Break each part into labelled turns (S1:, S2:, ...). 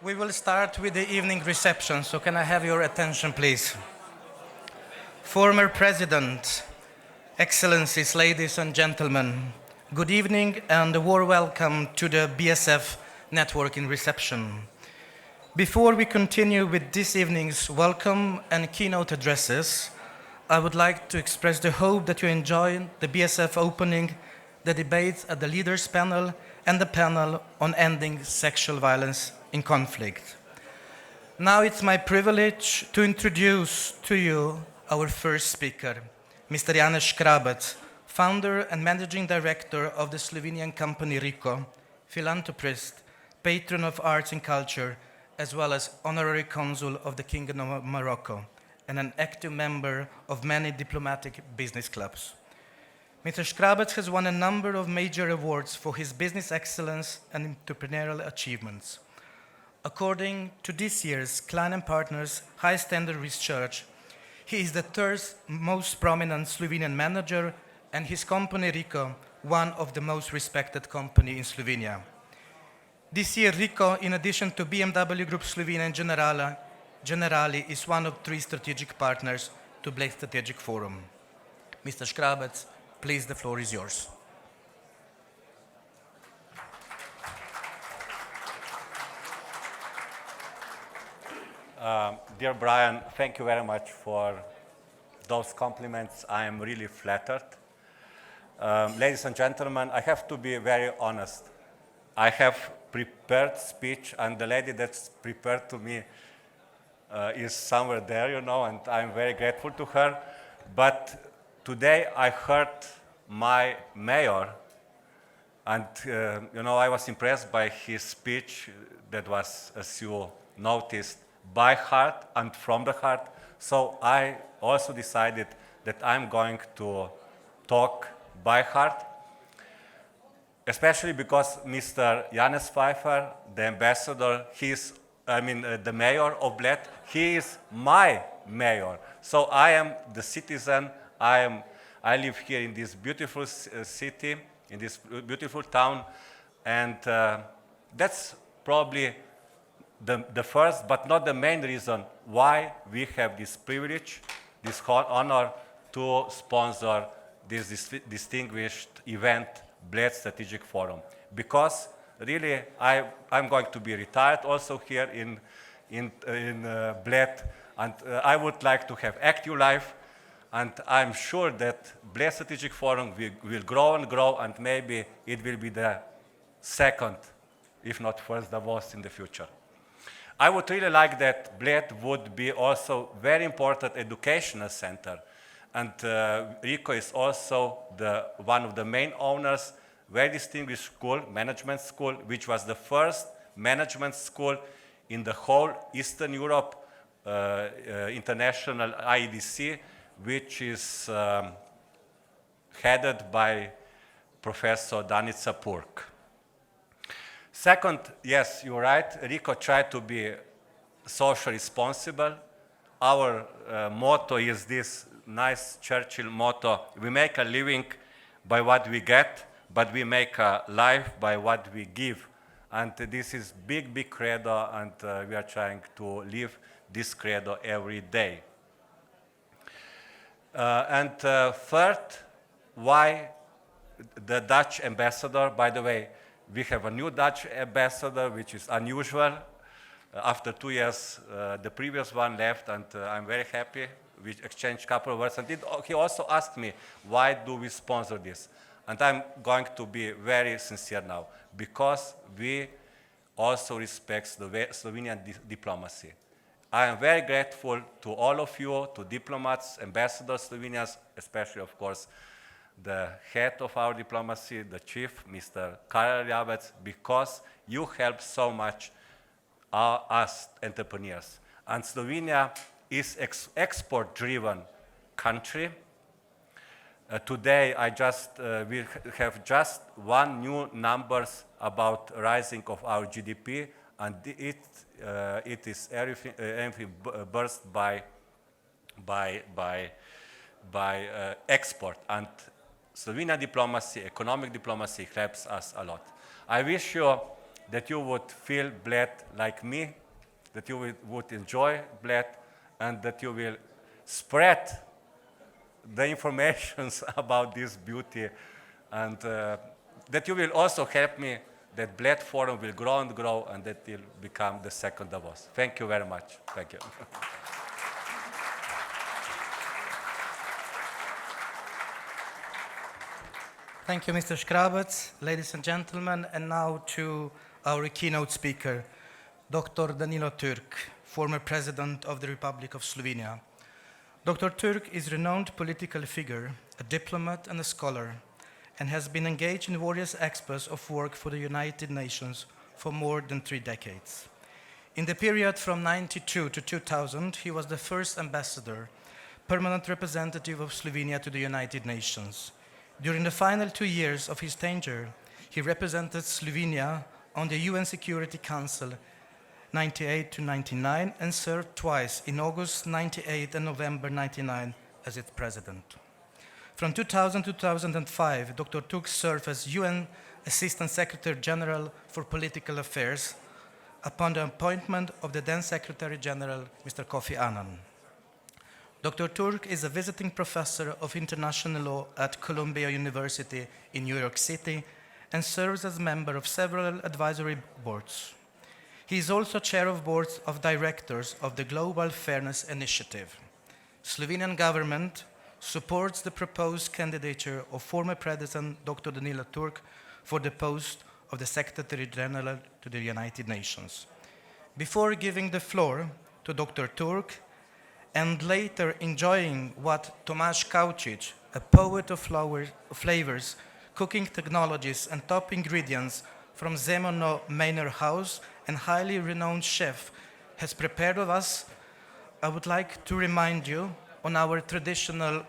S1: We will start with the evening reception, so can I have your attention, please? Former President, Excellencies, ladies and gentlemen, good evening and a warm welcome to the BSF networking reception. Before we continue with this evening's welcome and keynote addresses, I would like to express the hope that you enjoy the BSF opening, the debates at the leaders panel, and the panel on ending sexual violence in conflict. Now it's my privilege to introduce to you our first speaker, Mr. Janez Škrabec, founder and managing director of the Slovenian company RICO, philanthropist, patron of arts and culture, as well as honorary consul of the Kingdom of Morocco, and an active member of many diplomatic business clubs. Mr. Škrabec has won a number of major awards for his business excellence and entrepreneurial achievements. According to this year's Klein & Partners High Standard Research, he is the third most prominent Slovenian manager and his company RICO, one of the most respected companies in Slovenia. This year, RICO, in addition to BMW Group Slovenia and Generali, is one of 3 strategic partners to Bled Strategic Forum. Mr. Škrabec, please, the floor is yours.
S2: Dear Brian, thank you very much for those compliments. I am really flattered. Ladies and gentlemen, I have to be very honest. I have prepared speech, and the lady that's prepared to me is somewhere there, and I'm very grateful to her. But today I heard my mayor, and I was impressed by his speech that was, as you noticed, by heart and from the heart. So I also decided that I'm going to talk by heart, especially because Mr. Janez Pfeiffer, the ambassador, the mayor of Bled, he is my mayor. So I am the citizen, I live here in this beautiful city, in this beautiful town, and that's probably the first, but not the main reason why we have this privilege, this honor to sponsor this distinguished event, Bled Strategic Forum. Because really, I'm going to be retired also here in Bled, and I would like to have active life, and I'm sure that Bled Strategic Forum will grow and grow, and maybe it will be the second, if not first, Davos in the future. I would really like that Bled would be also very important educational center. And RICO is also one of the main owners, very distinguished school, management school, which was the first management school in the whole Eastern Europe, international IEDC, which is headed by Professor Danica Purk. Second, yes, you're right, RICO tried to be socially responsible. Our motto is this nice Churchill motto: we make a living by what we get, but we make a life by what we give. And this is big credo, and we are trying to live this credo every day. And third, why the Dutch ambassador? By the way, we have a new Dutch ambassador, which is unusual. After 2 years, the previous one left, and I'm very happy. We exchanged a couple of words, and he also asked me, why do we sponsor this? And I'm going to be very sincere now, because we also respect Slovenian diplomacy. I am very grateful to all of you, to diplomats, ambassadors, Slovenians, especially, of course, the head of our diplomacy, the chief, Mr. Karel Jabec, because you help so much us entrepreneurs. And Slovenia is export-driven country. Today, we have just one new numbers about rising of our GDP, and it is everything burst by export. And Slovenian diplomacy, economic diplomacy helps us a lot. I wish you that you would feel Bled like me, that you would enjoy Bled, and that you will spread the information about this beauty, and that you will also help me that Bled Forum will grow and grow, and that it will become the second Davos. Thank you very much. Thank you.
S1: Thank you, Mr. Škrabec. Ladies and gentlemen, and now to our keynote speaker, Dr. Danilo Turk, former President of the Republic of Slovenia. Dr. Turk is a renowned political figure, a diplomat and a scholar, and has been engaged in various aspects of work for the United Nations for more than 3 decades. In the period from 1992 to 2000, he was the first ambassador, permanent representative of Slovenia to the United Nations. During the final 2 years of his tenure, he represented Slovenia on the UN Security Council 98 to 99 and served twice in August 98 and November 99 as its president. From 2000 to 2005, Dr. Turk served as UN Assistant Secretary General for Political Affairs upon the appointment of the then Secretary General, Mr. Kofi Annan. Dr. Turk is a visiting professor of international law at Columbia University in New York City and serves as member of several advisory boards. He is also chair of boards of directors of the Global Fairness Initiative. Slovenian government supports the proposed candidature of former President Dr. Danilo Turk for the post of the Secretary General to the United Nations. Before giving the floor to Dr. Turk, and later enjoying what Tomasz Kaučić, a poet of flavors, cooking technologies and top ingredients from Zemono Manor House and highly renowned chef, has prepared with us, I would like to remind you on our traditional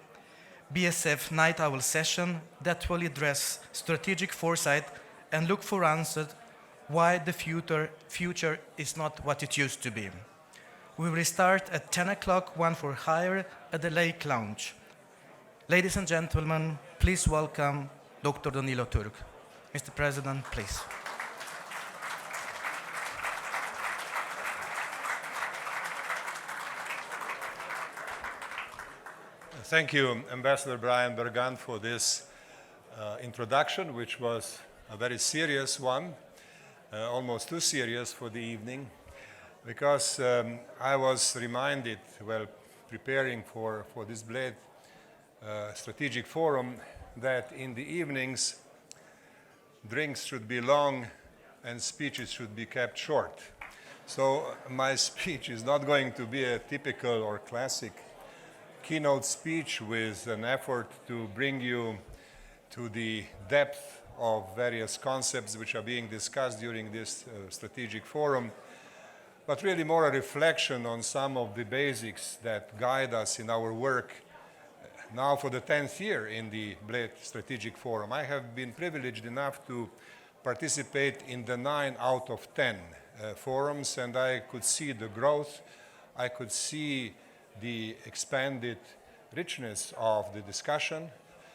S1: BSF Night Owl session that will address strategic foresight and look for answers why the future is not what it used to be. We will start at 10 o'clock, one for hire at the Lake Lounge. Ladies and gentlemen, please welcome Dr. Danilo Turk. Mr. President, please.
S3: Thank you, Ambassador Brian Bergant, for this introduction, which was a very serious one, almost too serious for the evening, because I was reminded, while preparing for this Bled strategic forum, that in the evenings, drinks should be long and speeches should be kept short. So my speech is not going to be a typical or classic keynote speech with an effort to bring you to the depth of various concepts which are being discussed during this strategic forum, but really more a reflection on some of the basics that guide us in our work now for the 10th year in the Bled Strategic Forum. I have been privileged enough to participate in the 9 out of 10 forums, and I could see the growth, I could see the expanded richness of the discussion,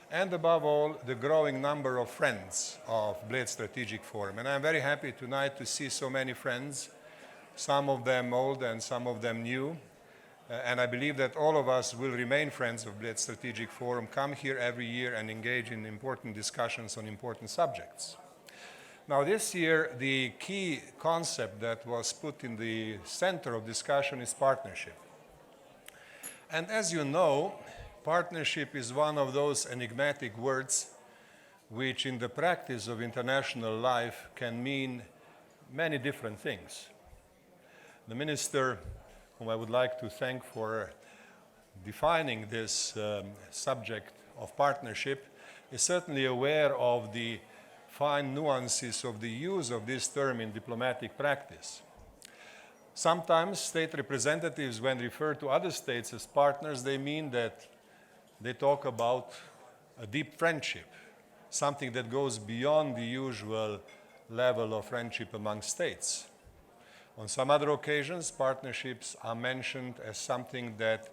S3: and above all, the growing number of friends of Bled Strategic Forum. And I'm very happy tonight to see so many friends, some of them old and some of them new. And I believe that all of us will remain friends of Bled Strategic Forum, come here every year and engage in important discussions on important subjects. Now this year, the key concept that was put in the center of discussion is partnership. And as you know, partnership is one of those enigmatic words which in the practice of international life can mean many different things. The minister, whom I would like to thank for defining this subject of partnership, is certainly aware of the fine nuances of the use of this term in diplomatic practice. Sometimes state representatives, when refer to other states as partners, they mean that they talk about a deep friendship, something that goes beyond the usual level of friendship among states. On some other occasions, partnerships are mentioned as something that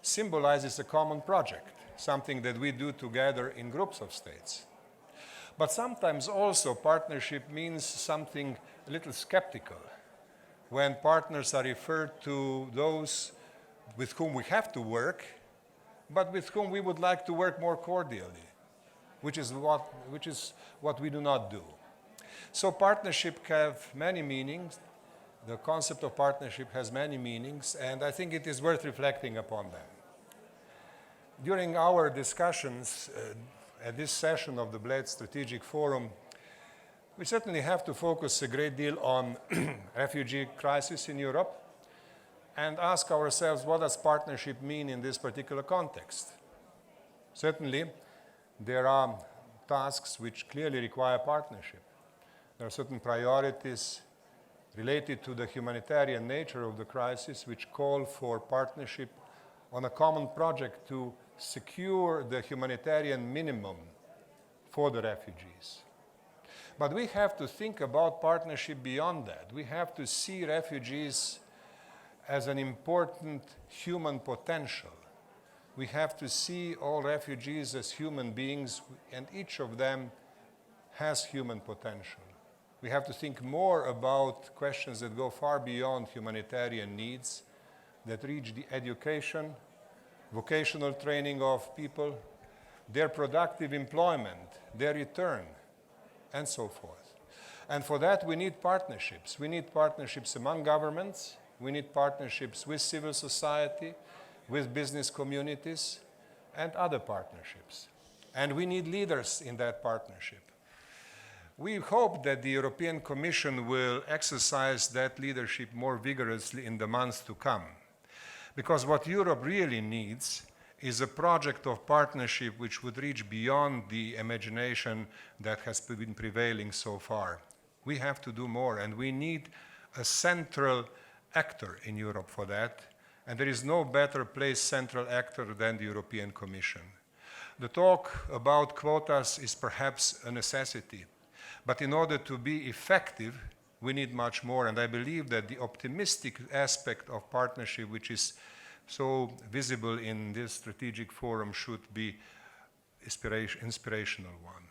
S3: symbolizes a common project, something that we do together in groups of states. But sometimes also partnership means something a little skeptical. When partners are referred to those with whom we have to work, but with whom we would like to work more cordially, which is what we do not do. So partnership have many meanings. The concept of partnership has many meanings, and I think it is worth reflecting upon them. During our discussions at this session of the Bled Strategic Forum, we certainly have to focus a great deal on refugee crisis in Europe and ask ourselves, what does partnership mean in this particular context? Certainly, there are tasks which clearly require partnership. There are certain priorities related to the humanitarian nature of the crisis which call for partnership on a common project to secure the humanitarian minimum for the refugees. But we have to think about partnership beyond that. We have to see refugees as an important human potential. We have to see all refugees as human beings, and each of them has human potential. We have to think more about questions that go far beyond humanitarian needs, that reach the education, vocational training of people, their productive employment, their return, and so forth. And for that we need partnerships. We need partnerships among governments, we need partnerships with civil society, with business communities, and other partnerships. And we need leaders in that partnership. We hope that the European Commission will exercise that leadership more vigorously in the months to come. Because what Europe really needs is a project of partnership which would reach beyond the imagination that has been prevailing so far. We have to do more, and we need a central actor in Europe for that, and there is no better placed central actor than the European Commission. The talk about quotas is perhaps a necessity, but in order to be effective, we need much more, and I believe that the optimistic aspect of partnership, which is so visible in this strategic forum, should be inspirational one.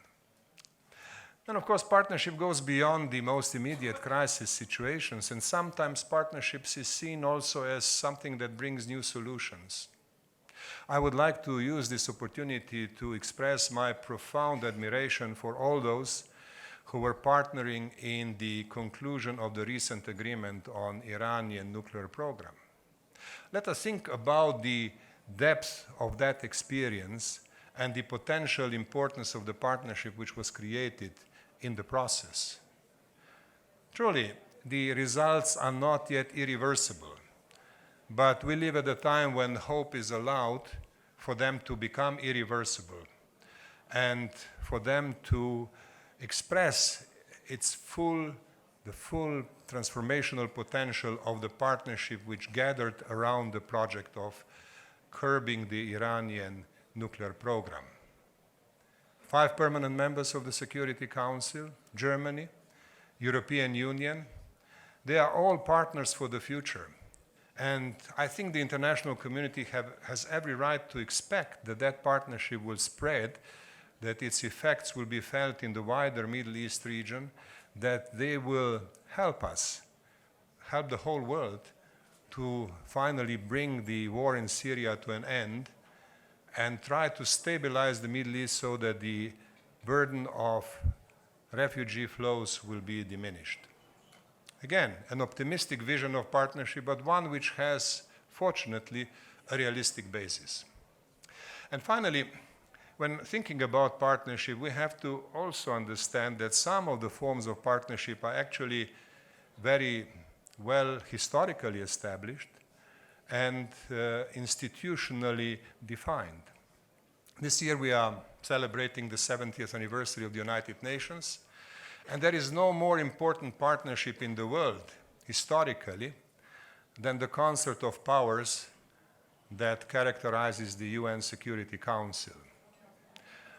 S3: And of course, partnership goes beyond the most immediate crisis situations, and sometimes partnerships is seen also as something that brings new solutions. I would like to use this opportunity to express my profound admiration for all those who were partnering in the conclusion of the recent agreement on Iranian nuclear program. Let us think about the depth of that experience and the potential importance of the partnership which was created in the process. Truly, the results are not yet irreversible, but we live at a time when hope is allowed for them to become irreversible and for them to express the full transformational potential of the partnership which gathered around the project of curbing the Iranian nuclear program. 5 permanent members of the Security Council, Germany, European Union, they are all partners for the future. And I think the international community has every right to expect that that partnership will spread, that its effects will be felt in the wider Middle East region, that they will help us, help the whole world to finally bring the war in Syria to an end and try to stabilize the Middle East so that the burden of refugee flows will be diminished. Again, an optimistic vision of partnership, but one which has, fortunately, a realistic basis. And finally, when thinking about partnership, we have to also understand that some of the forms of partnership are actually very well historically established and institutionally defined. This year we are celebrating the 70th anniversary of the United Nations, and there is no more important partnership in the world, historically, than the concert of powers that characterizes the UN Security Council.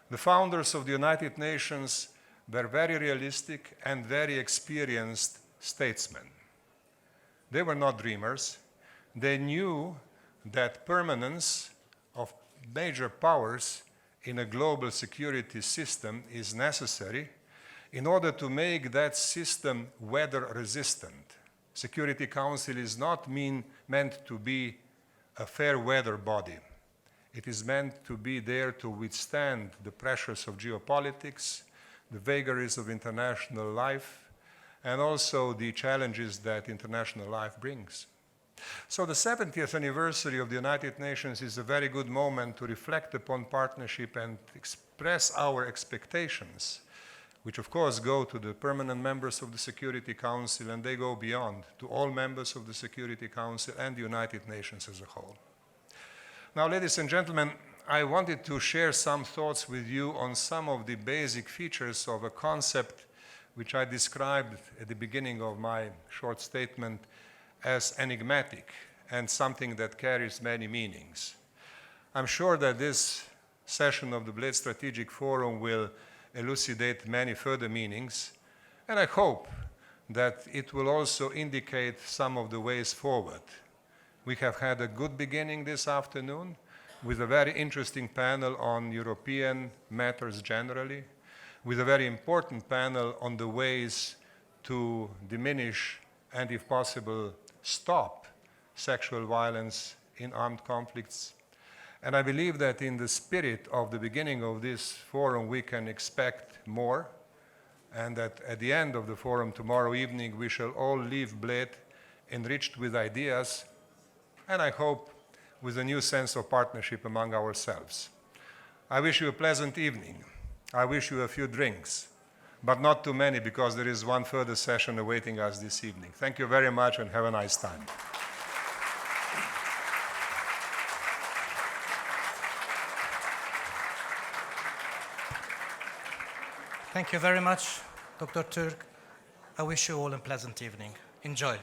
S3: The founders of the United Nations were very realistic and very experienced statesmen. They were not dreamers. They knew that permanence of major powers in a global security system is necessary in order to make that system weather resistant. Security Council is not meant to be a fair weather body. It is meant to be there to withstand the pressures of geopolitics, the vagaries of international life, and also the challenges that international life brings. So the 70th anniversary of the United Nations is a very good moment to reflect upon partnership and express our expectations, which of course go to the permanent members of the Security Council, and they go beyond to all members of the Security Council and the United Nations as a whole. Now, ladies and gentlemen, I wanted to share some thoughts with you on some of the basic features of a concept which I described at the beginning of my short statement as enigmatic and something that carries many meanings. I'm sure that this session of the Bled Strategic Forum will elucidate many further meanings, and I hope that it will also indicate some of the ways forward. We have had a good beginning this afternoon with a very interesting panel on European matters generally, with a very important panel on the ways to diminish and, if possible, stop sexual violence in armed conflicts. And I believe that in the spirit of the beginning of this forum, we can expect more, and that at the end of the forum tomorrow evening, we shall all leave Bled enriched with ideas, and I hope with a new sense of partnership among ourselves. I wish you a pleasant evening. I wish you a few drinks, but not too many, because there is one further session awaiting us this evening. Thank you very much and have a nice time.
S1: Thank you very much, Dr. Turk. I wish you all a pleasant evening. Enjoy.